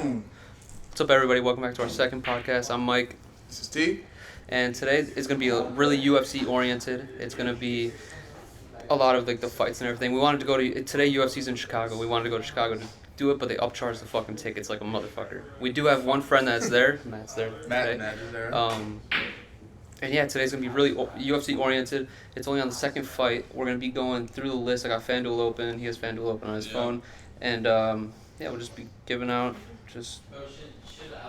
Boom. What's up, everybody? Welcome back to our second podcast. I'm Mike. This is T. And today is going to be really UFC oriented. It's going to be a lot of like the fights and everything. We wanted to go to today. UFC's in Chicago. We wanted to go to Chicago to do it, but they upcharge the fucking tickets like a motherfucker. We do have one friend that's there. Matt's there. Matt is there. And yeah, today's gonna be really UFC oriented. It's only on the second fight. We're gonna be going through the list. I got FanDuel open. He has FanDuel open on his phone, and we'll just be giving out just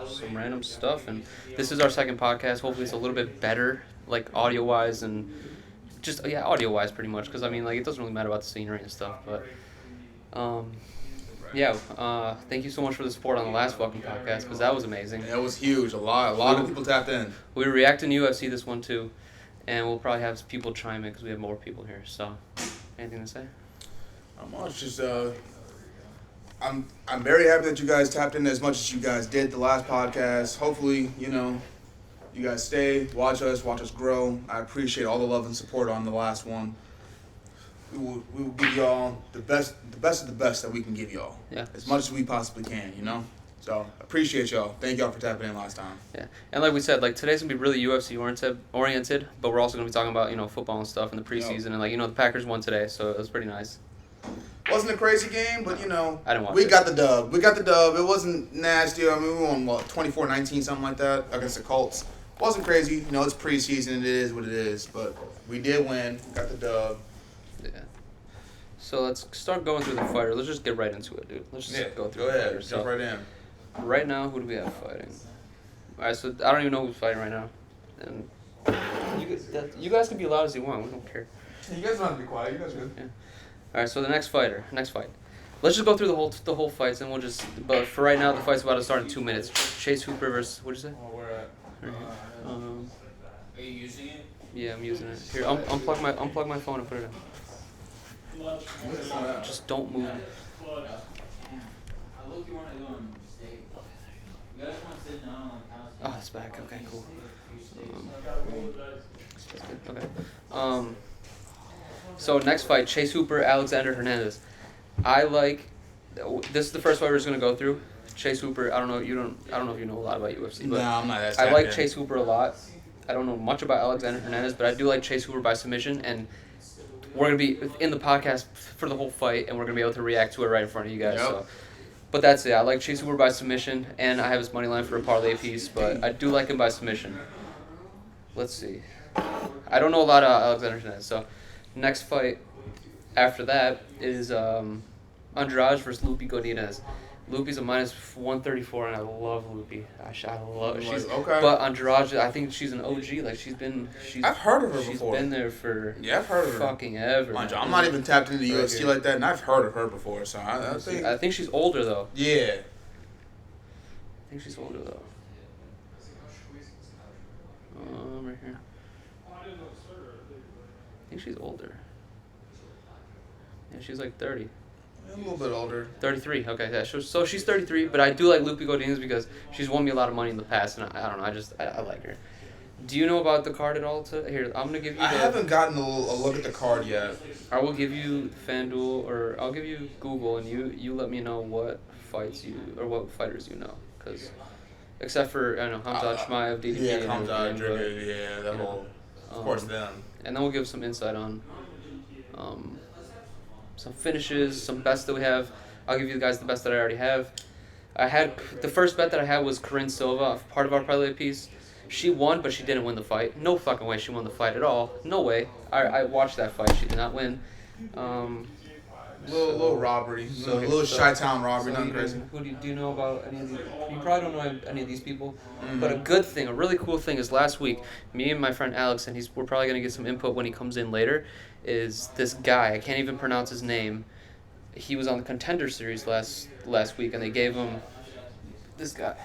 some random stuff. And this is our second podcast. Hopefully, it's a little bit better, like audio wise and just audio wise, pretty much. Because I mean, like it doesn't really matter about the scenery and stuff, but thank you so much for the support on the last fucking podcast because that was amazing. Yeah, it was huge. A lot of people tapped in. We were reacting to UFC this one too, and we'll probably have people chime in because we have more people here. So, anything to say? It's just I'm very happy that you guys tapped in as much as you guys did the last podcast. Hopefully, you guys stay, watch us grow. I appreciate all the love and support on the last one. We will give y'all the best of the best that we can give y'all. Yeah. As much as we possibly can, So, appreciate y'all. Thank y'all for tapping in last time. Yeah. And like we said, like today's going to be really UFC oriented, but we're also going to be talking about, football and stuff in the preseason. And the Packers won today, so it was pretty nice. Wasn't a crazy game, but I didn't watch we it. got the dub. It wasn't nasty. I mean, we won 24-19, something like that, against the Colts. Wasn't crazy. It's preseason. It is what it is. But we did win. Got the dub. Yeah. So let's start going through the fighter. Let's just get right into it, dude. Let's just go through the fighters. Fighters. Jump right in. Right now, who do we have fighting? All right, so I don't even know who's fighting right now. And you guys can be loud as you want. We don't care. You guys don't have to be quiet. You guys are good. Yeah. All right, so the next fight. Let's just go through the whole fights, and we'll just. But for right now, the fight's about to start in 2 minutes. Chase Hooper versus what'd you say? Oh, we're at. Right here. Are you using it? Yeah, I'm using it. Here, unplug my phone and put it in. Just don't move. I look, you want to go and stay. You guys want to sit down on Oh, it's back. Okay, cool. Okay. So next fight, Chase Hooper, Alexander Hernandez. This is the first fight we're just gonna go through. Chase Hooper. I don't know if you know a lot about UFC, but I'm not that. I like Chase Hooper a lot. I don't know much about Alexander Hernandez, but I do like Chase Hooper by submission, and we're gonna be in the podcast for the whole fight, and we're gonna be able to react to it right in front of you guys. Yep. So, but that's it. I like Chase Hooper by submission, and I have his money line for a parlay piece, but I do like him by submission. Let's see. I don't know a lot about Alexander Hernandez, so next fight after that is Andrade versus Lupi Godinez. Lupi's a minus 134, and I love Lupi. I love she's okay. But Andrade, I think she's an OG. Like I've heard of her she's before. She's been there for I've heard of her. Fucking ever. I'm not even tapped into the UFC like that, and I've heard of her before. So I think she's older though. Yeah. I think she's older though. Right here. I think she's older. Yeah, she's like 30. A little bit older. 33. Okay, yeah. So she's 33, but I do like Lupi Godinez because she's won me a lot of money in the past, and I don't know. I like her. Do you know about the card at all? Here, I'm gonna give you. I haven't gotten a look at the card yet. I will give you FanDuel, or I'll give you Google, and you let me know what fights what fighters you know, because except for Hamza Chimaev, DDP. Yeah, Hamza, that whole. Of course, them. And then we'll give some insight on some finishes, some bets that we have. I'll give you guys the best that I already have. The first bet that I had was Corinne Silva, part of our parlay piece. She won, but she didn't win the fight. No fucking way she won the fight at all. No way. I watched that fight. She did not win. Little robbery. A little Chi-Town robbery, nothing crazy. Do you know about any of these? You probably don't know any of these people. Mm-hmm. But a really cool thing is last week, me and my friend Alex, and we're probably going to get some input when he comes in later, is this guy. I can't even pronounce his name. He was on the Contender Series last week, and they gave him this guy.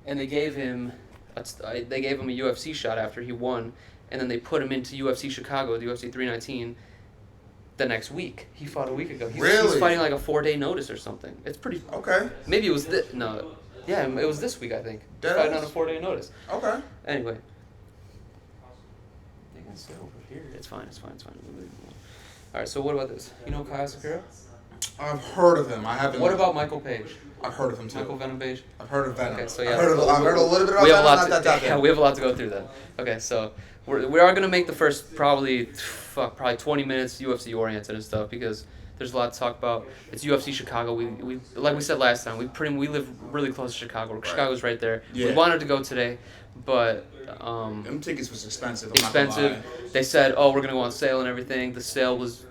And they gave him a UFC shot after he won, and then they put him into UFC Chicago, the UFC 319, the next week. He fought a week ago. He's fighting like a 4-day notice or something. It's pretty... Okay. Maybe it was this... No. Yeah, it was this week, I think. He's fighting on a 4-day notice. Okay. Anyway. They can sit over here. It's fine. All right, so what about this? You know Kyle Sakura? I've heard of him. I haven't. What about Michael Page? I've heard of him too. Michael Venom Page? I've heard of Venom. Okay, so yeah. I've heard a little bit about we have Venom. a lot Not that yeah, we have a lot to go through then. Okay, so we are gonna make the first probably 20 minutes UFC oriented and stuff because there's a lot to talk about. It's UFC Chicago. We like we said last time. We live really close to Chicago. Right. Chicago's right there. Yeah. We wanted to go today, but them tickets was expensive. I'm expensive. Not gonna lie. They said, "Oh, we're gonna go on sale and everything." The sale was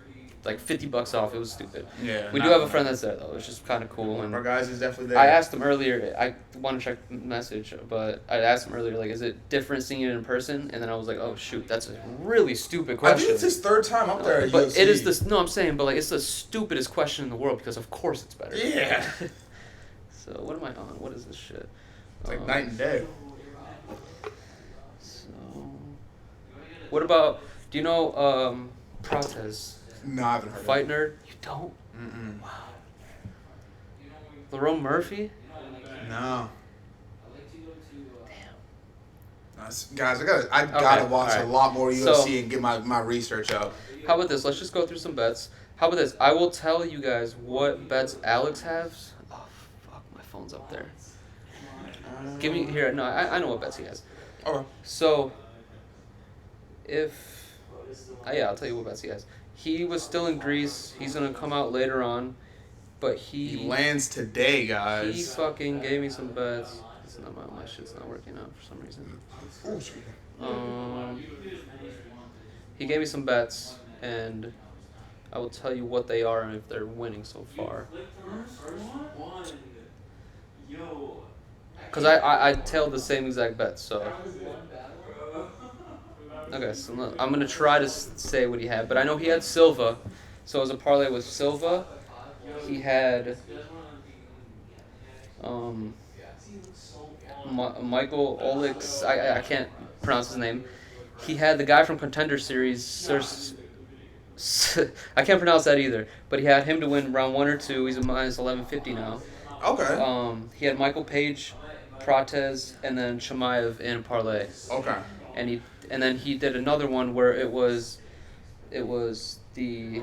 like $50 off. It was stupid. Yeah. We do have a friend that's there though. It's just kind of cool. And our guys is definitely there. I asked him earlier. I want to check the message, but I asked him earlier, like, is it different seeing it in person? And then I was like, oh shoot, that's a really stupid I question. think it's his third time up there. At But UFC. it is this. No, I'm saying, but like, it's the stupidest question in the world because of course it's better. Yeah. So what am I on? What is this shit? It's like night and day. So, what about? Do you know Protez? No, I haven't heard. Fight nerd? You don't? Mm-mm. Wow. Lerone Murphy? No. Damn. Guys, I gotta watch alright. a lot more UFC So- and get my research up. How about this? Let's just go through some bets. How about this? I will tell you guys what bets Alex has. Oh, fuck. My phone's up there. Give me... Here. No, I know what bets he has. Okay. So, if... yeah, I'll tell you what bets he has. He was still in Greece. He's going to come out later on. But He lands today, He guys. fucking gave me some bets. It's not my shit's not working out for some reason. Ooh, sweet. He gave me some bets, and I will tell you what they are and if they're winning so far. Because I tailed the same exact bet, so. Okay, so I'm going to try to say what he had, but I know he had Silva. So it was a parlay with Silva. He had Michael Olix. I can't pronounce his name. He had the guy from Contender Series. I can't pronounce that either. But he had him to win round 1 or 2. He's a minus 1150 now. Okay. He had Michael Page, Protez, and then Chimaev in parlay. Okay. And then he did another one where it was the.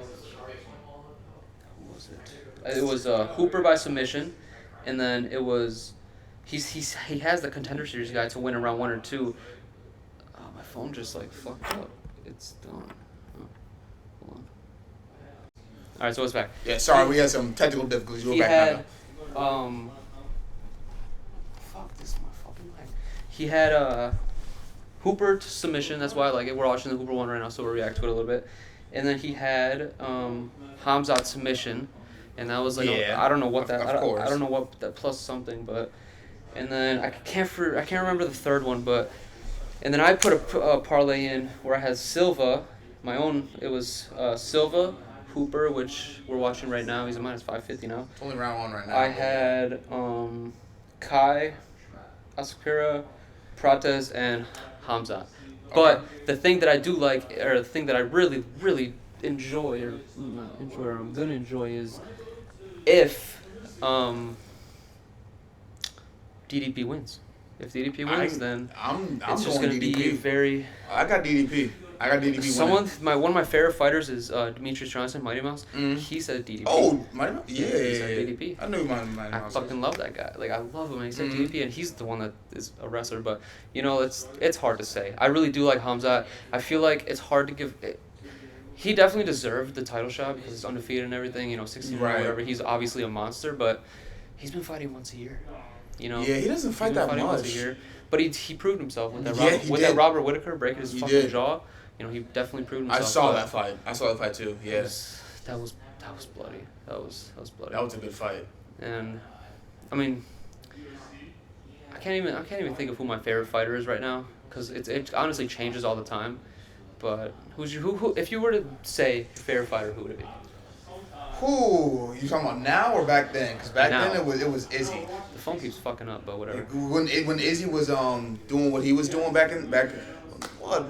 It was Hooper by submission, and then it was he has the Contender Series guy to win in round 1 or 2. Oh, my phone just like fucked up. It's done. Oh, hold on. All right, so it's back. Yeah, sorry, we had some technical difficulties. We're He back had now. fuck this is my fucking leg. He had Hooper to submission. That's why I like it. We're watching the Hooper one right now, so we'll react to it a little bit. And then he had Hamzat submission. And that was like Yeah, I don't know what that of course. I don't know what that plus something, but and then I can't remember the third one, but and then I put a parlay in where I had Silva, my own. It was Silva, Hooper, which we're watching right now. He's a minus 550 now. It's only round 1 right now. I had Kai, Asakura, Protez, and Hamzat. But the thing that I do like, or the thing that I really, really enjoy, or not enjoy, or I'm gonna enjoy is if DDP wins. If DDP wins, then I'm it's just going gonna DDP. be very. I got DDP. I got DDP winning. One of my favorite fighters is Demetrius Johnson, Mighty Mouse. Mhm. He said DDP. Oh, Mighty Mouse? Yeah. He said DDP. I knew Mighty Mouse. I fucking love that guy. Like, I love him. And he said Mhm. DDP, and he's the one that is a wrestler. But you know, it's hard to say. I really do like Hamzat. I feel like it's hard to give. He definitely deserved the title shot because he's undefeated and everything. You know, 16 or Right. whatever. He's obviously a monster, but he's been fighting once a year. You know. Yeah, he doesn't fight He's been that fighting once a much. year, but he proved himself with that. Yeah, he did. That Robert Whitaker breaking his He fucking did. jaw. You know, he definitely proved himself. I saw but that fight. I saw that fight too. it Yeah. That was bloody. That was bloody. That was a good fight. And I mean, I can't even think of who my favorite fighter is right now because it honestly changes all the time. But who if you were to say your favorite fighter, who would it be? Who you talking about now or back then? Because back Now. then it was Izzy. The phone keeps fucking up, but whatever. When Izzy was doing what he was doing back what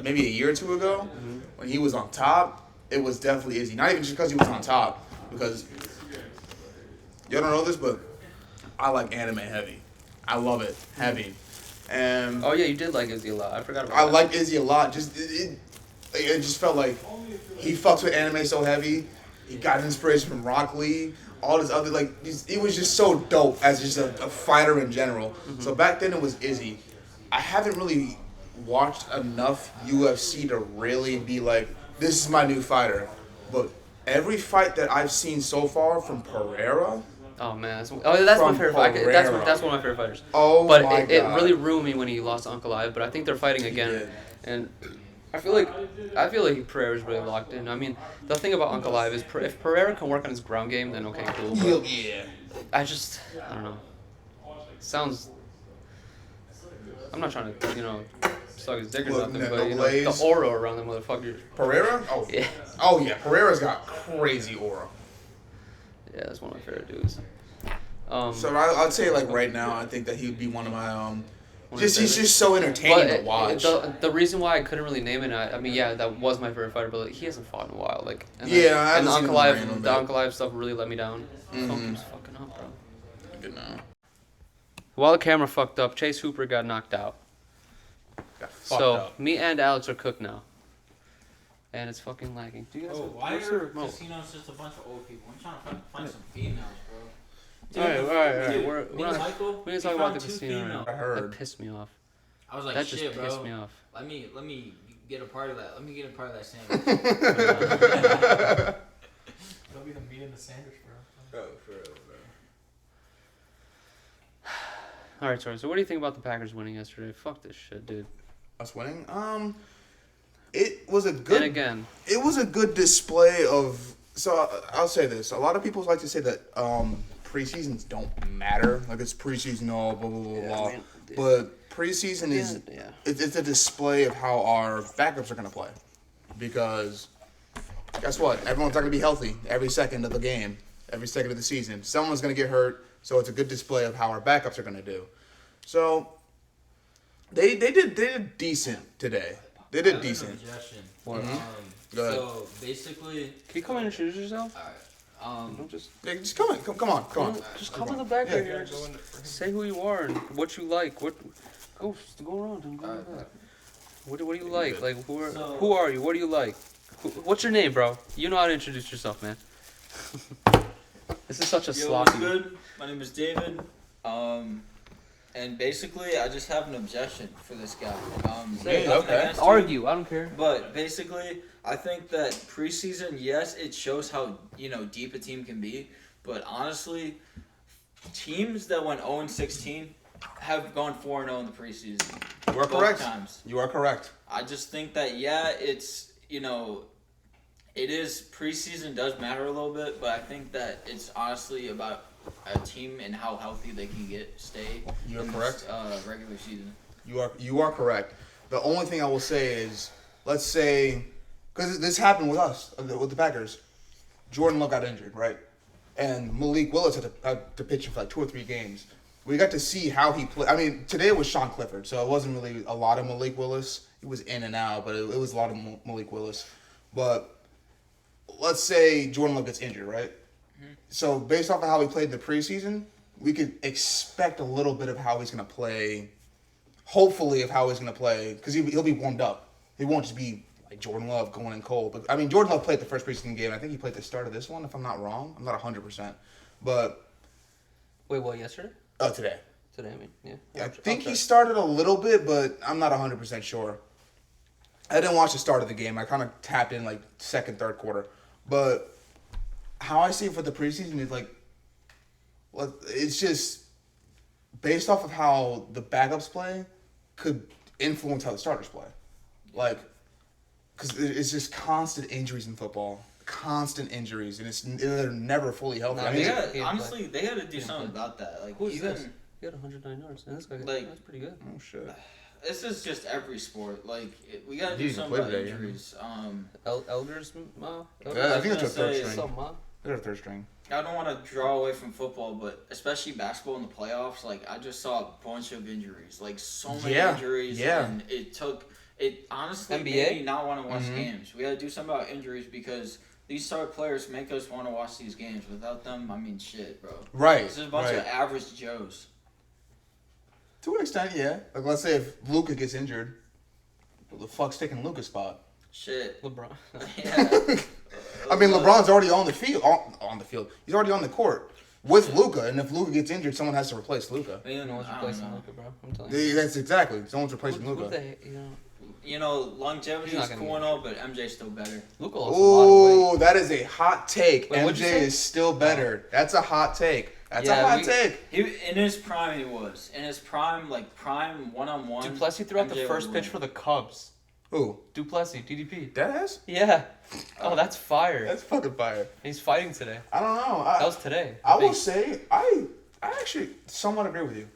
maybe a year or two ago when he was on top, it was definitely Izzy. Not even just because he was on top, because you don't know this, but I like anime heavy. I love it heavy, and Oh yeah, you did like Izzy a lot. I forgot about I that. like Izzy a lot. Just it just felt like he fucks with anime so heavy. He got inspiration from Rock Lee. All this other it was just so dope as just a fighter in general. Mm-hmm. So back then it was Izzy. I haven't really watched enough UFC to really be like, this is my new fighter. But every fight that I've seen so far from Pereira. Oh man, that's my favorite fight. That's one of my favorite fighters. Oh but my God. It really ruined me when he lost to Uncle Ive. But I think they're fighting again, and I feel like Pereira's really locked in. I mean, the thing about Uncle Ive is if Pereira can work on his ground game, then okay, cool. But yeah. I don't know. Sounds. I'm not trying to suck his dick or nothing, but the aura around the motherfucker. Pereira? Oh yeah. Oh yeah, Pereira's got crazy aura. Yeah, that's one of my favorite dudes. So I'd say right now, I think that he would be one of my he's just so entertaining to watch. The reason why I couldn't really name it, I mean, yeah, that was my favorite fighter, but he hasn't fought in a while. And the Uncle Ive stuff really let me down. Phone keeps fucking up, bro. Good now. While the camera fucked up, Chase Hooper got knocked out. Me and Alex are cooked now. And it's fucking lagging. Do you guys why are casinos just a bunch of old people? I'm trying to find some females, bro. All right. We need to talk about the casino females. right now. I heard. That pissed me off. I was like, that shit, just bro. pissed me off. Let me get a part of that. Let me get a part of that sandwich. That'll be the meat in the sandwich, bro. Oh, for real, bro. All right, sorry. So what do you think about the Packers winning yesterday? Fuck this shit, dude. Us winning? It was a good. And again, it was a good display of. So I'll say this: a lot of people like to say that preseasons don't matter. Like it's preseason, all blah blah blah blah. But preseason is it's a display of how our backups are gonna play, because guess what? Everyone's not gonna be healthy every second of the game, every second of the season. Someone's gonna get hurt, so it's a good display of how our backups are gonna do. So they did decent today. They did decent. Go ahead. So basically, can you come and introduce yourself? all right. Don't just come on. Just come in the back right here. Just say who you are and what you like. Go around and go back. What do you like? Like who are you? What do you like? What's your name, bro? You know how to introduce yourself, man. This is such a sloppy. What's good? My name is David. And basically, I just have an objection for this guy. Okay. Argue. I don't care. But basically, I think that preseason, yes, it shows how deep a team can be. But honestly, teams that went 0-16 have gone 4-0 in the preseason. You are correct. Times. You are correct. I just think that it's it is preseason does matter a little bit, but I think that it's honestly about a team and how healthy they can stay. You're correct. Regular season. You are correct. The only thing I will say is, let's say, because this happened with us, with the Packers, Jordan Love got injured, right? And Malik Willis had to pitch him for 2 or 3 games. We got to see how he played. I mean, today it was Sean Clifford, so it wasn't really a lot of Malik Willis. He was in and out, but it was a lot of Malik Willis. But let's say Jordan Love gets injured, right? So based off of how he played in the preseason, we could expect a little bit of how he's going to play. Hopefully, of how he's going to play, because he'll be warmed up. He won't just be like Jordan Love going in cold. But I mean, Jordan Love played the first preseason game. I think he played the start of this one, if I'm not wrong. I'm not 100%. But Wait, what? Yesterday? Today. Today, I mean, yeah. I think he started a little bit, but I'm not 100% sure. I didn't watch the start of the game. I kind of tapped in second, third quarter. But how I see it for the preseason is it's just based off of how the backups play could influence how the starters play. Because it's just constant injuries in football. Constant injuries, and they're never fully healthy. Honestly, they had to do something about that. Who's this? He had 109 yards. And this guy, that's pretty good. Oh shit. This is just every sport. We gotta do something about injuries. Elders, Ma? I think that's a third string. So, Ma? They're a third string. I don't want to draw away from football, but especially basketball in the playoffs, I just saw a bunch of injuries. So many injuries. Yeah. And it honestly NBA? made me not want to watch games. We got to do something about injuries because these star players make us want to watch these games. Without them, I mean, shit, bro. Right. This is a bunch of average Joes. To an extent, yeah. Let's say if Luka gets injured, who the fuck's taking Luka's spot? Shit. LeBron. Yeah. I mean, LeBron's already on the field. On the field. He's already on the court with Luka, and if Luka gets injured, someone has to replace Luka. No one's replacing Luka, bro. I'm telling you. That's exactly. Someone's replacing Luka. You know, longevity is cool and all, but MJ's still better. Luka lost a lot of weight. That is a hot take. Wait, what'd you MJ say? is still better. That's a hot take. That's a hot take. In his prime, he was. In his prime, like prime one-on-one. Duplessis threw out the MJ first would pitch win. for the Cubs. Who? Duplessis, DDP. Deadass? Yeah. Oh, that's fire. That's fucking fire. He's fighting today. I don't know. That was today. I will say, I actually somewhat agree with you.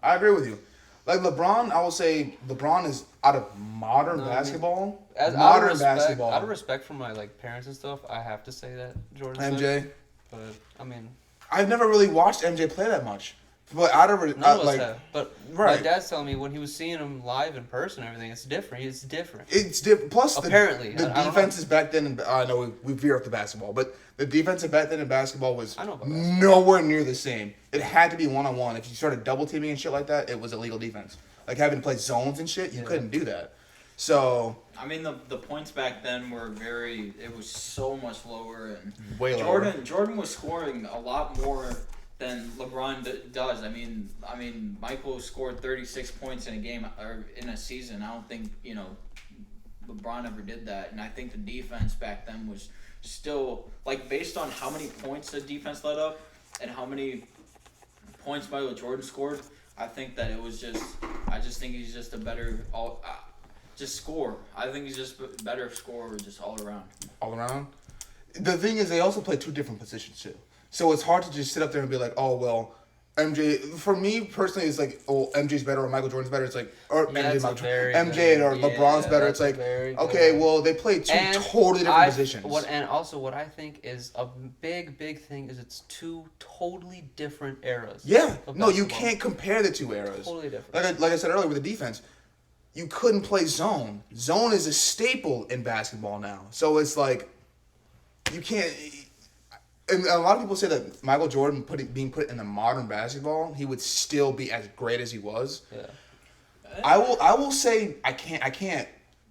I agree with you. Like LeBron, I will say LeBron is out of modern basketball. Out of respect for my like parents and stuff, I have to say that Jordan. MJ. But I mean, I've never really watched MJ play that much. But out of none of us like, have. But right. my dad's telling me when he was seeing him live in person and everything, it's different. It's different. It's different. Plus, apparently, the defenses back then. And I know we veer off the basketball, but the defense back then in basketball was nowhere near the same. It had to be one-on-one. If you started double teaming and shit like that, it was illegal defense. Like having to play zones and shit, you couldn't do that. So I mean, the points back then were it was so much lower, and way lower. Jordan was scoring a lot more than LeBron does. I mean, Michael scored 36 points in a game or in a season. I don't think LeBron ever did that, and I think the defense back then was still like based on how many points the defense let up and how many points Michael Jordan scored. I think that it was just. I just think he's just a better just score. I think he's just a better scorer just all around. All around. The thing is, they also play two different positions too. So it's hard to just sit up there and be like, oh well, MJ. For me personally, it's like, oh, MJ's better or Michael Jordan's better. It's like, or MJ or LeBron's better. It's like, okay, well they play two totally different positions. And also what I think is a big thing is it's two totally different eras. Yeah, no, you can't compare the two eras. Totally different. Like I said earlier with the defense, you couldn't play zone. Zone is a staple in basketball now. So it's like, you can't. And a lot of people say that Michael Jordan being put in the modern basketball, he would still be as great as he was. Yeah. I will say I can't.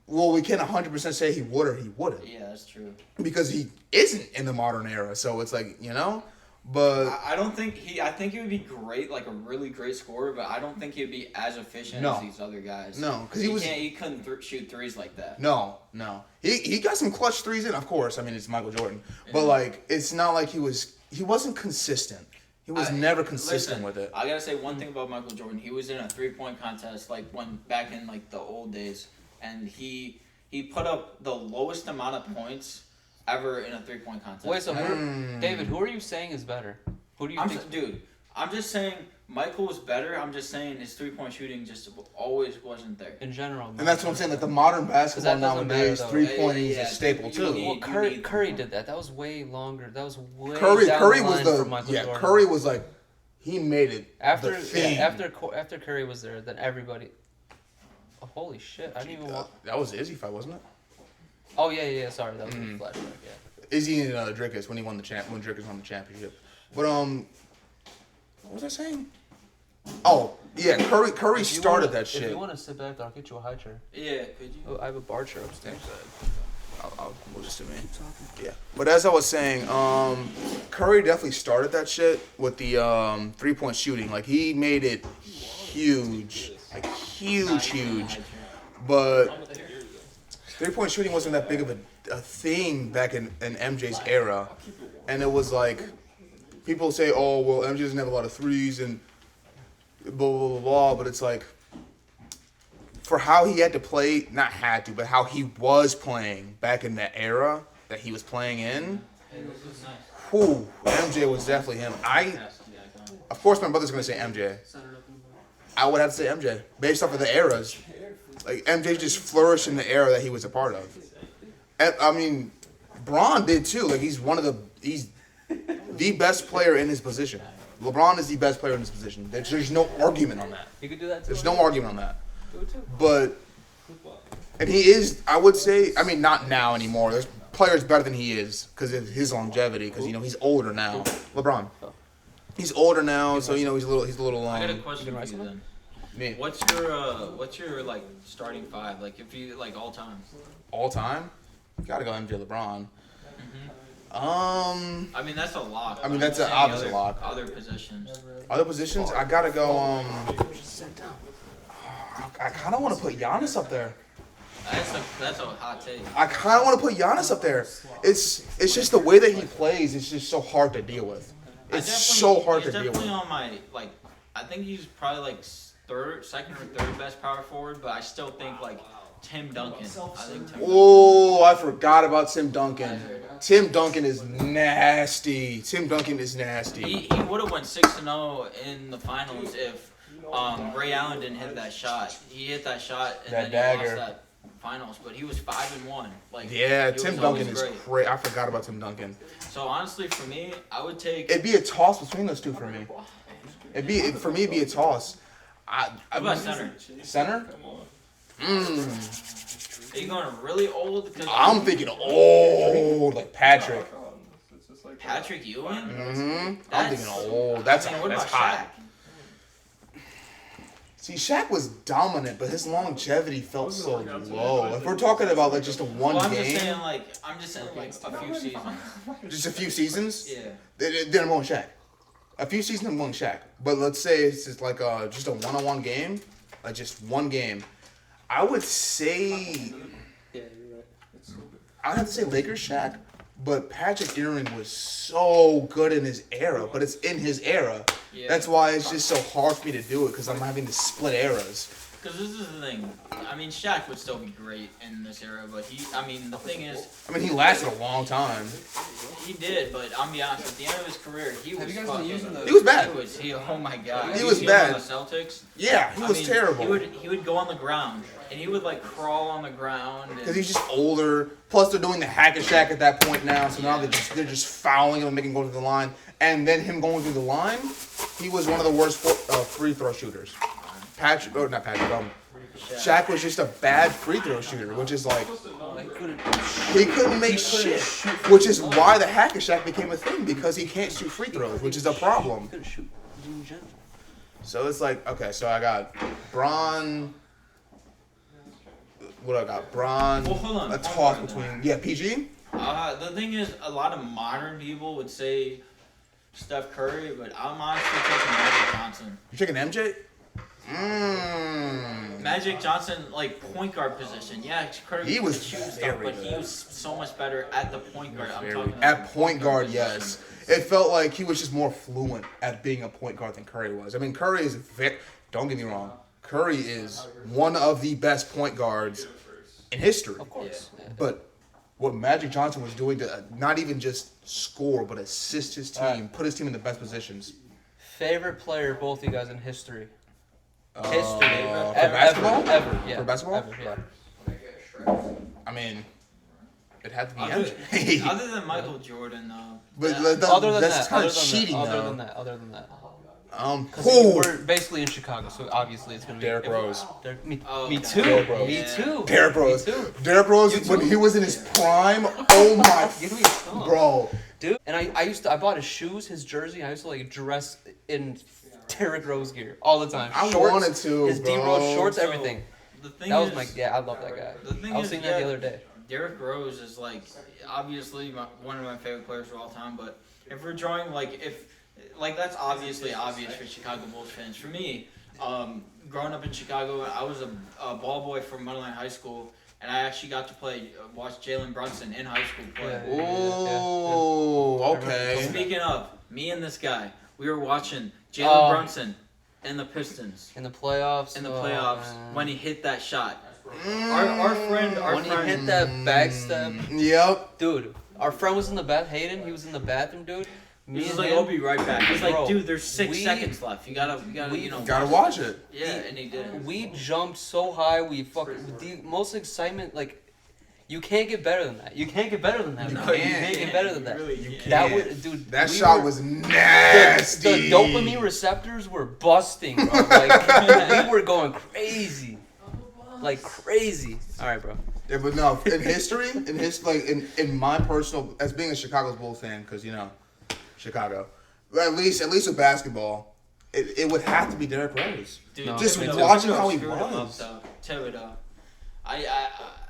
Well, we can't 100% say he would or he wouldn't. Yeah, that's true. Because he isn't in the modern era, so it's like, but I don't think I think he would be great, like a really great scorer, but I don't think he'd be as efficient as these other guys. No, because he couldn't shoot threes like that. No. He got some clutch threes in, of course. I mean, it's Michael Jordan, but like it's not like he wasn't consistent. He was never consistent with it. I gotta say one thing about Michael Jordan. He was in a 3-point contest like back in like the old days, and he put up the lowest amount of points ever in a 3-point contest. Wait, so David, who are you saying is better? Who do you think? I'm just saying Michael was better. I'm just saying his 3-point shooting just always wasn't there. In general. And that's what I'm saying. Like the modern basketball nowadays, 3-pointing is a staple too. Well, Curry did that. That was way longer. That was way Curry down was the line for Michael Jordan. Curry was like, he made it after the thing. after Curry was there, then everybody. Oh, holy shit! I didn't even. That was the Izzy fight, wasn't it? Oh yeah. Sorry, that was a flashback. Yeah. Izzy and Drickus when Drickus won the championship. But what was I saying? Oh yeah, Curry started that shit. If you want to sit back, I'll get you a high chair. Yeah, could you? Oh, I have a bar chair upstairs. I'll move this to me. Yeah, but as I was saying, Curry definitely started that shit with the 3-point shooting. Like he made it huge, like huge. But 3-point shooting wasn't that big of a thing back in MJ's era, and it was like people say, oh well, MJ doesn't have a lot of threes and blah blah blah blah. But it's like, for how he had to play, not had to, but how he was playing back in that era that he was playing in, MJ was definitely him. Of course, my brother's gonna say MJ. I would have to say MJ based off of the eras. Like MJ just flourished in the era that he was a part of. And, I mean, Bron did too. Like he's the best player in his position. LeBron is the best player in his position. There's no argument on that. You could do that too. There's no argument on that. Do it too. But, and he is, I would say, I mean, not now anymore. There's players better than he is because of his longevity. Because he's older now. LeBron. He's older now, so he's a little. I got a question for you then. Me. What's your like starting five? Like if you like all time. All time, you gotta go MJ LeBron. I mean, that's a lock. I mean, that's I'm an saying obvious lock. Other positions. Other positions, I gotta go. I kind of want to put Giannis up there. That's a hot take. I kind of want to put Giannis up there. It's just the way that he plays. It's just so hard to deal with. It's so hard to deal with. He's definitely on my I think he's probably like second or third best power forward, but I still think like Tim Duncan. Oh, I forgot about Tim Duncan. Tim Duncan is nasty. He would have went 6-0 in the finals if Ray Allen didn't hit that shot. He hit that shot and that then he dagger. lost that finals, but he was 5-1. Tim Duncan is great. I forgot about Tim Duncan. So honestly, for me, I would take. It'd be a toss between those two for me. It'd be a toss. How about center? Center? Are you going really old? I'm thinking old, like Patrick. Patrick Ewing? Mm-hmm. I'm thinking old. That's hot. See, Shaq was dominant, but his longevity felt so low. If we're talking about like just a one game, I'm just saying like a few seasons. Just a few seasons. Yeah. Then I'm going Shaq. A few seasons, I'm going Shaq. But let's say it's just like just a one-on-one game, like just one game. I would say. Yeah, you're right. I'd have to say Lakers Shaq, but Patrick Ewing was so good in his era. But it's in his era. Yeah. That's why it's just so hard for me to do it because I'm having to split eras. Because this is the thing. I mean, Shaq would still be great in this era, but the thing is. I mean, he lasted a long time. He did, but I'll be honest. At the end of his career, he was. He was bad. Oh my god. He was bad. On the Celtics. Yeah, he was terrible. He would go on the ground and he would like crawl on the ground. Because he's just older. Plus, they're doing the hack and Shaq at that point now, so now they're just fouling him and making him go to the line. And then him going through the line, he was one of the worst free throw shooters. Shaq was just a bad free throw shooter, which is like he couldn't make shit. Which is why the hack and Shaq became a thing because he can't shoot free throws, which is a problem. So it's like okay, so I got Bron. What I got? Bron. Well, hold on. A toss between PG. The thing is, a lot of modern people would say Steph Curry, but I'm honestly taking Magic Johnson. You're taking MJ? Magic Johnson, like point guard position. Yeah, Curry he was stuff, very but good. he was so much better at the point guard. At point guard, yes. It felt like he was just more fluent at being a point guard than Curry was. I mean, Curry is don't get me wrong. Curry is one of the best point guards in history. Of course. Yeah. But what Magic Johnson was doing to not even just score, but assist his team, put his team in the best positions. Favorite player, both of you guys in history? For basketball? Ever, yeah. For basketball? Ever, yeah. I mean, it had to be MJ. Other than Michael Jordan, though. But Other than that's that, kind of cheating, other though. than that. Who? We're basically in Chicago, so obviously it's gonna be Derrick Rose. Me Okay. too. Derrick Rose. Me too. Derrick Rose. Me too. Derrick Rose, when he was in his prime, oh my, Give me a thumb. bro. Dude, and I bought his shoes, his jersey. I used to like dress in Derrick Rose gear all the time. I Shorts, wanted to, his bro. D-Rose shorts, So, everything. The thing That was is, I love that guy. The thing I was is, seeing that the other day. Derrick Rose is like obviously one of my favorite players of all time. But if we're drawing that's obviously obvious for Chicago Bulls fans. For me, growing up in Chicago, I was a ball boy from Mudline High School, and I actually got to watch Jalen Brunson in high school play. Yeah. Oh, okay. Speaking of me and this guy, we were watching Jalen Brunson in the Pistons In the playoffs. when he hit that shot. Our friend When he hit that back step. Yep. Dude, our friend was in the bath. Hayden, he was in the bathroom, dude. He's and like, him, I'll be right back. He's like, Bro, dude, there's 6 we- seconds left. You gotta, Gotta watch it. Yeah, and he did. we jumped so high. We fucking the most excitement. Like, you can't get better than that. You can't get better than that. You bro. You can't. can't get better than that. Really, You That can't. was, dude. That we shot were- was nasty. The dopamine receptors were busting, bro. Like we were going crazy, like crazy. All right, bro. Yeah, but no, in history, in my personal, as being a Chicago Bulls fan, because Chicago, at least with basketball, it would have to be Derrick Rose. Dude, No, Just Thibodeau watching how he screwed him up, was. though. Thibodeau.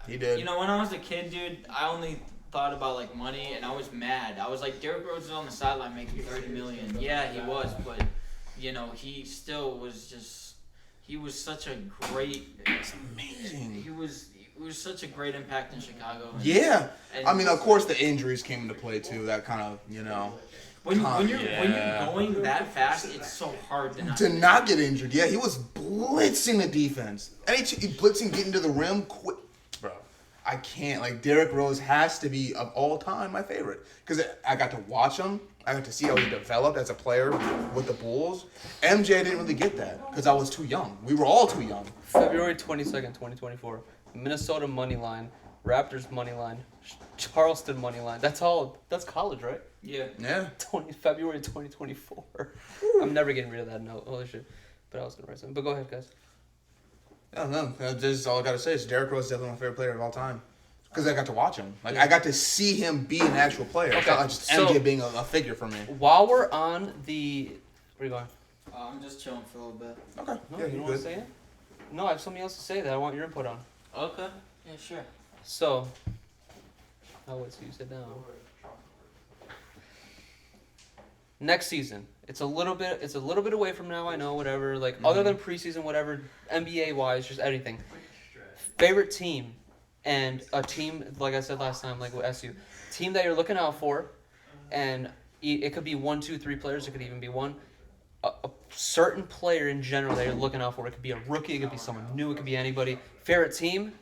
He did. When I was a kid, dude, I only thought about like money, and I was mad. I was like, Derrick Rose is on the sideline making $30 million. Yeah, he was, but you know, he still was just. He was such a great. It's amazing. He was such a great impact in Chicago. Yeah. And I mean, of course, the injuries came into play too. That kind of, you know. when you're going that fast, it's so hard to not get injured. Yeah, he was blitzing the defense. Blitzing, getting to the rim quick. Bro, I can't. Like, Derrick Rose has to be, of all time, my favorite. Because I got to watch him. I got to see how he developed as a player with the Bulls. MJ didn't really get that because I was too young. We were all too young. February 22nd, 2024. Minnesota money line, Raptors money line, Charleston money line. That's college, right? Yeah. Yeah. February 2024. I'm never getting rid of that note. Holy shit. But I was gonna write something. But go ahead, guys. I don't know. This is all I got to say. Is Derrick Rose is definitely my favorite player of all time. Because I got to watch him. Like, I got to see him be an actual player. It's not like just MJ being a figure for me. While we're on the... Where are you going? I'm just chilling for a little bit. Okay. No, Yeah, you don't you want to good. say it? No, I have something else to say that I want your input on. Okay. Yeah, sure. So... I'll wait till you sit down. Next season. It's a little bit away from now, I know, whatever. Like, other than preseason, whatever, NBA-wise, just anything. Favorite team, and a team, like I said last time, like with SU, team that you're looking out for, and it could be 1, 2, 3 players, it could even be one. A certain player in general that you're looking out for. It could be a rookie, it could be someone new, it could be anybody. Favorite team,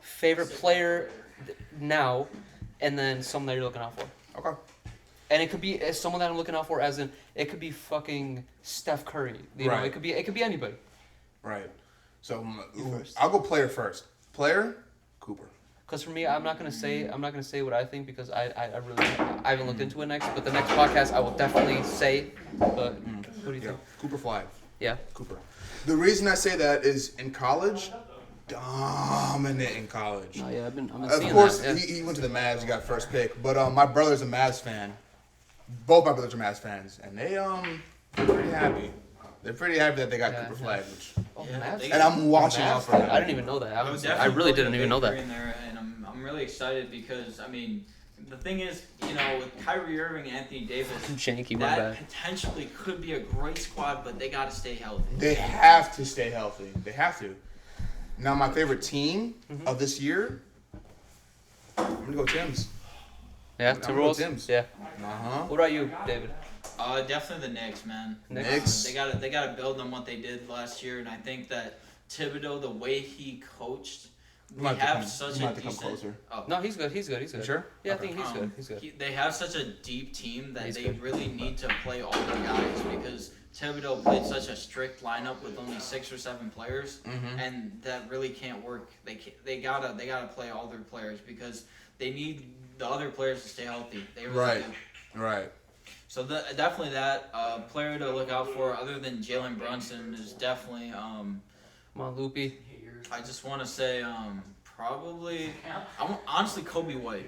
favorite player now, and then someone that you're looking out for. Okay. And it could be someone that I'm looking out for, as in it could be fucking Steph Curry. You know, it could be anybody. Right. So I'll go player first. Player, Cooper. Because for me, I'm not gonna say what I think because I haven't looked into it next. But the next podcast I will definitely say. But what do you think? Cooper Flag. Yeah. Cooper. The reason I say that is in college, dominant in college. Oh yeah, I've been Of seeing course, that. Yeah. he went to the Mavs. He got first pick. But my brother's a Mavs fan. Both my brothers are Mavs fans, and they're pretty happy. They're pretty happy that they got Cooper Flag. Which, Mavs? and I'm watching out for that. I didn't even know that. I really didn't even know that. In there, and I'm really excited because I mean, the thing is, you know, with Kyrie Irving, Anthony Davis, Janky went that back. potentially could be a great squad, but they got to stay healthy. They have to stay healthy. They have to. Now, my favorite team of this year, I'm gonna go Tim's. Yeah, I'm gonna go Timberwolves. Tim's. Yeah. Uh-huh. What about you, David? Definitely the Knicks, man. Knicks. They gotta build on what they did last year, and I think that Thibodeau, the way he coached, we have such a decent. Closer. Oh. No, he's good. He's good. You sure? Yeah, Okay. I think he's good. They have such a deep team that He's they good. really need to play all their guys because Thibodeau played such a strict lineup with only 6 or 7 players, and that really can't work. They gotta play all their players because they need the other players to stay healthy. They really do. Right. So definitely that player to look out for, other than Jalen Brunson, is definitely. Come on, Loopy. I just want to say probably. Honestly, Kobe White.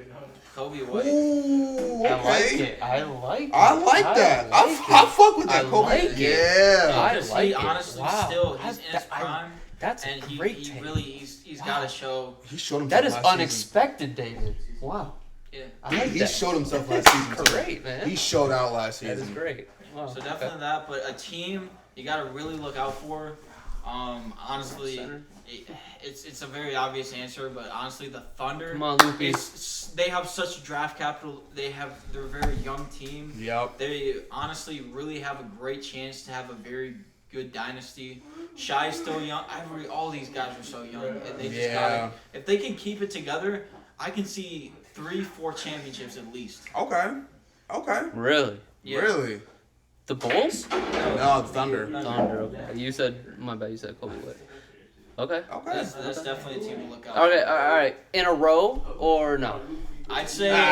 Kobe White. Ooh, I like okay. it. I like that. I fuck with that. I Kobe. like it. Yeah. I Because like he it. honestly Wow. still he's in his prime, That's and a great he take. really he's got to show. He showed himself That is last season. unexpected, David. Wow. Yeah. I like He that. showed himself last season. too. Great, man. He showed out last That is season. great. Wow. So definitely that, but a team you got to really look out for. Honestly, Center. it's a very obvious answer, but honestly, the Thunder. Come on, Loopy. They have such draft capital. They're a very young team. Yep. They honestly really have a great chance to have a very good dynasty. Shai's still young. All these guys are so young. And they just gotta, if they can keep it together, I can see 3-4 championships at least. Okay. Really? Yeah. Really? The Bulls? No, the Thunder. Thunder. Okay. You said, my bad, you said Kobe White. Okay. Okay. That's definitely a team to look out Okay, for. all right. In a row or no? I'd say definitely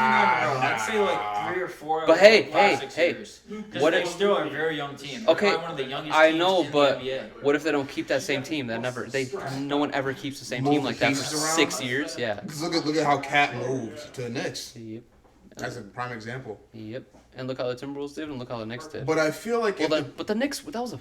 not in a row. I'd say like 3 or 4. But over hey, the last 6 hey, years. Because what they if- still are a very young team. They're Okay, probably one of the youngest I teams know, in but the NBA. what if they don't keep that same team? No one ever keeps the same team like that for pieces around? 6 years. Yeah. 'Cause look at how Cat moved to the Knicks. Yep. That's a prime example. Yep. And look how the Timberwolves did, and look how the Knicks did. But I feel like But the Knicks, that was a.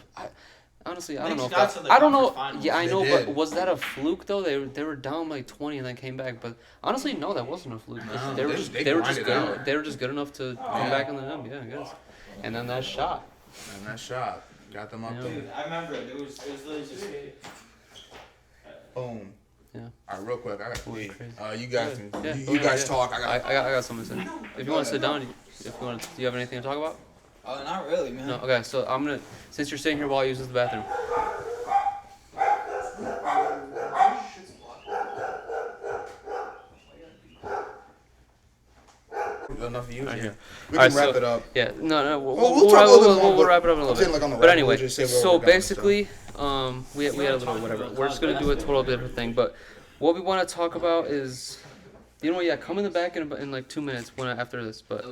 Honestly, I don't know. Knicks got to the I don't know. conference finals. Yeah, I They know, did. but was that a fluke though? They were down like 20 and then came back. But honestly, no, that wasn't a fluke. No, they were they- just they they were just grinded good. out. They were just good enough to come back in the end. Yeah, I guess. And then that shot. And that shot got them up Yeah. there. Dude, I remember it was literally just. Boom. Yeah. All right, real quick. I got to pee. Crazy. You guys Yeah, can. yeah, You go guys ahead, talk. I got something to say. If you want to sit down, do you have anything to talk about? Oh, not really, man. No. Okay, so I'm gonna since you're sitting here while I use the bathroom. Enough views. Right Yeah. here. We All can right, wrap so- it up. Yeah, no, We'll talk a little bit more, we'll wrap it up in a I'm little saying, bit. like, on the But record, anyway, we'll just say where so we're going, basically, we had a little whatever. We're just gonna do a total different thing. But what we want to talk about is, you know what? Yeah, come in the back in like 2 minutes after this. But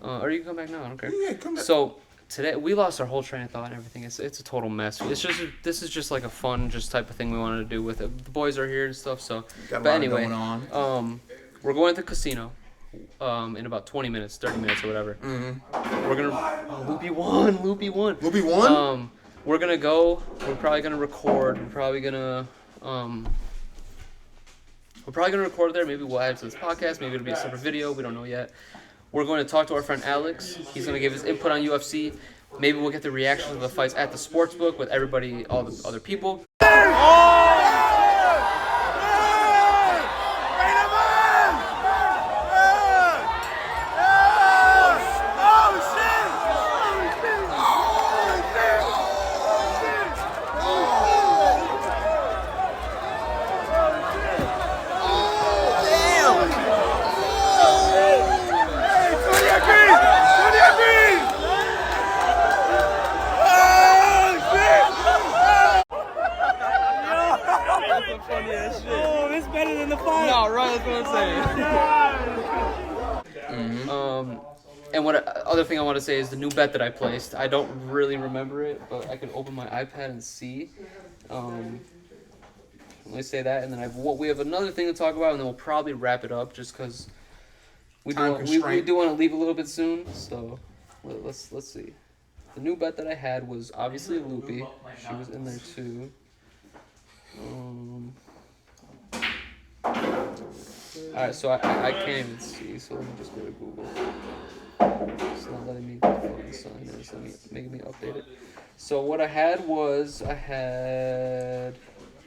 or you can come back now. I don't care. Yeah, come back. So today we lost our whole train of thought and everything. It's a total mess. This is just like a fun type of thing we wanted to do with it. The boys are here and stuff. So, Got a but lot anyway, going on. we're going to the casino. In about 20 minutes, 30 minutes or whatever. Mm-hmm. We're gonna Loopy won. Loopy won? We're gonna go. We're probably gonna record. We're probably gonna record there. Maybe we'll add it to this podcast. Maybe it'll be a separate video. We don't know yet. We're going to talk to our friend Alex. He's gonna give his input on UFC. Maybe we'll get the reaction to the fights at the sportsbook with everybody, all the other people. Oh, it's better than the fight. No, right, that's what I'm saying. And what other thing I want to say is the new bet that I placed. I don't really remember it, but I can open my iPad and see. Let me say that, and then we have another thing to talk about, and then we'll probably wrap it up, just because we do want to leave a little bit soon. So let's see. The new bet that I had was obviously Loopy. She was in there too. Alright, so I can't even see, so let me just go to Google. It's not letting me sign this, making me update it. So what I had was,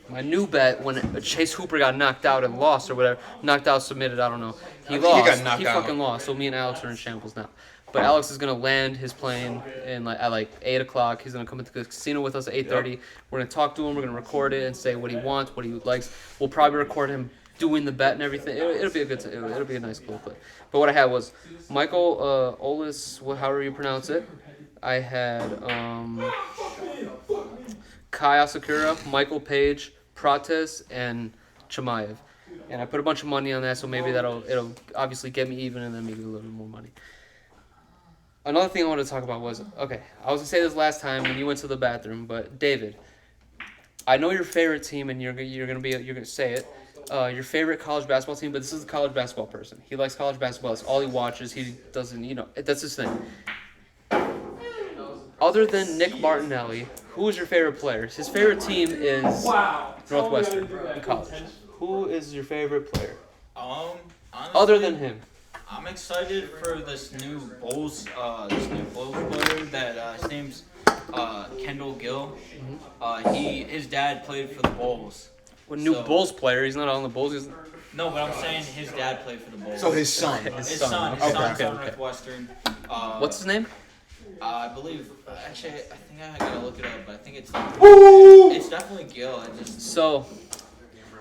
my new bet when Chase Hooper got knocked out and lost or whatever. Knocked out, submitted, I don't know. He lost. got knocked out. Fucking lost, so me and Alex are in shambles now. But Alex is gonna land his plane at 8 o'clock. He's gonna come into the casino with us at 8:30. Yep. We're gonna talk to him. We're gonna record it and say what he wants, what he likes. We'll probably record him doing the bet and everything. It'll be a good. It'll be a nice little clip. But what I had was Michael Olis, however you pronounce it. I had Kai Asakura, Michael Page, Prates, and Chimaev. And I put a bunch of money on that, so maybe it'll obviously get me even, and then maybe a little bit more money. Another thing I wanted to talk about was, okay, I was gonna say this last time when you went to the bathroom, but David, I know your favorite team, and you're gonna say it. Your favorite college basketball team, but this is a college basketball person. He likes college basketball. That's all he watches. He doesn't, that's his thing. Other than Nick Martinelli, who is your favorite player? His favorite team is Northwestern in college. Who is your favorite player? Honestly, Other than him. I'm excited for this new Bulls player that his name's Kendall Gill. His dad played for the Bulls. Well, new Bulls player. He's not on the Bulls. No, but I'm saying his dad played for the Bulls. So his son. His son's on Okay. Northwestern. What's his name? I believe. Actually, I think I gotta look it up, but I think it's definitely Gill. So,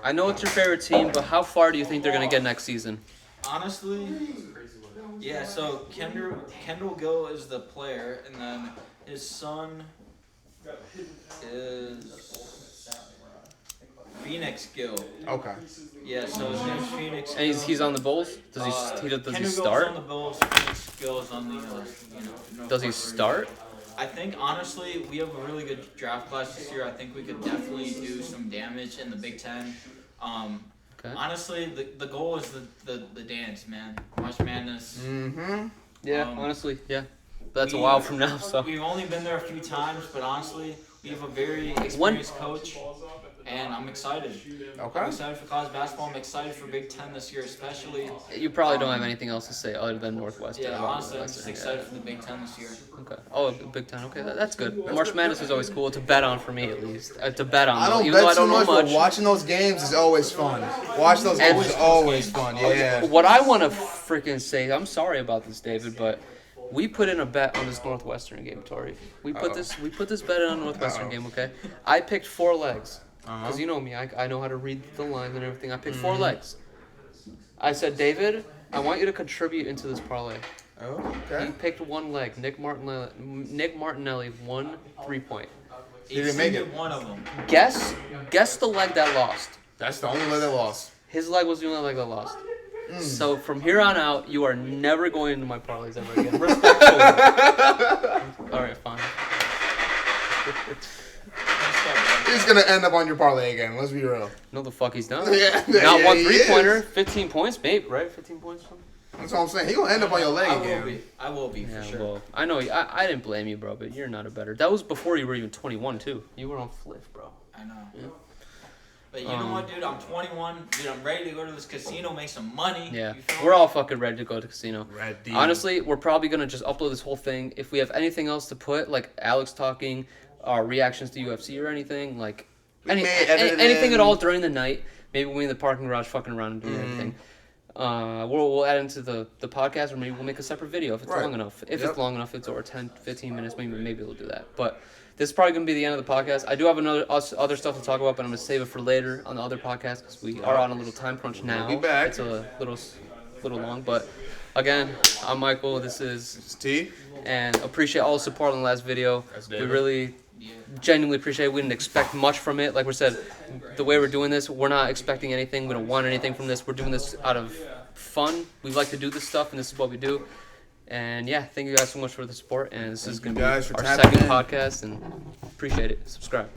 I know it's your favorite team, but how far do you think they're gonna get next season? Honestly, yeah. So Kendall Gill is the player, and then his son is Phoenix Gill. Okay. Yeah. So his name's Phoenix. And Gill. he's on the Bulls. Does he Kendall Gill's start? on the Bulls. Phoenix Gill's on the Does he Northwestern. start? I think honestly we have a really good draft class this year. I think we could definitely do some damage in the Big Ten. Okay. Honestly, the goal is the dance, man. March Madness. Mm-hmm. Yeah, honestly, yeah. but that's a while from now. So We've only been there a few times, but honestly, we have a very experienced coach, and I'm excited. Okay. I'm excited for college basketball. I'm excited for Big Ten this year, especially. you probably don't have anything else to say other than Northwestern. Yeah, honestly, I'm just excited for the Big Ten this year. Okay. Oh, Big Ten. Okay, that's good. March Madness is always cool to bet on for me, at least. To bet on. I don't even though bet I don't too know much, but much. watching those games is always fun. Watching those games is always fun. Yeah. What I want to freaking say, I'm sorry about this, David, but we put in a bet on this Northwestern game, Tori. We put this bet in on Northwestern game, okay? I picked 4 legs. Because you know me, I know how to read the lines and everything. I picked 4 legs. I said, David, I want you to contribute into this parlay. Oh, He okay. picked 1 leg. Nick Martinelli, 1 3-point. He didn't make it. One of them. Guess the leg that lost. That's the only leg that lost. His leg was the only leg that lost. So from here on out, you are never going into my parlays ever again. Respectfully. All right, fine. He's gonna end up on your parlay again. Let's be real. No, the fuck he's not. Yeah, Not yeah, one he 3-pointer. is. 15 points, maybe, right? 15 points. That's what I'm saying. He gonna end up on your leg I will again. be. I will be, for Yeah, sure. well, I know. I didn't blame you, bro, but you're not a better. That was before you were even 21, too. You were on Fliff, bro. I know. Yeah. But you know what, dude? I'm 21. Dude, I'm ready to go to this casino, make some money. Yeah, You feel we're me? all fucking ready to go to casino. Ready. Honestly, we're probably gonna just upload this whole thing. If we have anything else to put, like Alex talking, our reactions to UFC or anything, like may edit it anything in. at all during the night. Maybe we in the parking garage fucking around and doing anything. We'll add into the podcast, or maybe we'll make a separate video if it's Right. long enough. If Yep. it's long enough, it's over 10, 15 minutes. Maybe we'll do that. But this is probably gonna be the end of the podcast. I do have other stuff to talk about, but I'm gonna save it for later on the other podcast because we are on a little time crunch now. We'll be back. It's a little long, but again, I'm Michael. This is It's T. and appreciate all the support on the last video. That's We David. really genuinely appreciate it. We didn't expect much from it. Like we said, the way we're doing this, we're not expecting anything. We don't want anything from this. We're doing this out of fun. We like to do this stuff, and this is what we do. And yeah, thank you guys so much for the support. And this is Thank going you to be guys for our tapping second in. podcast, and appreciate it. Subscribe.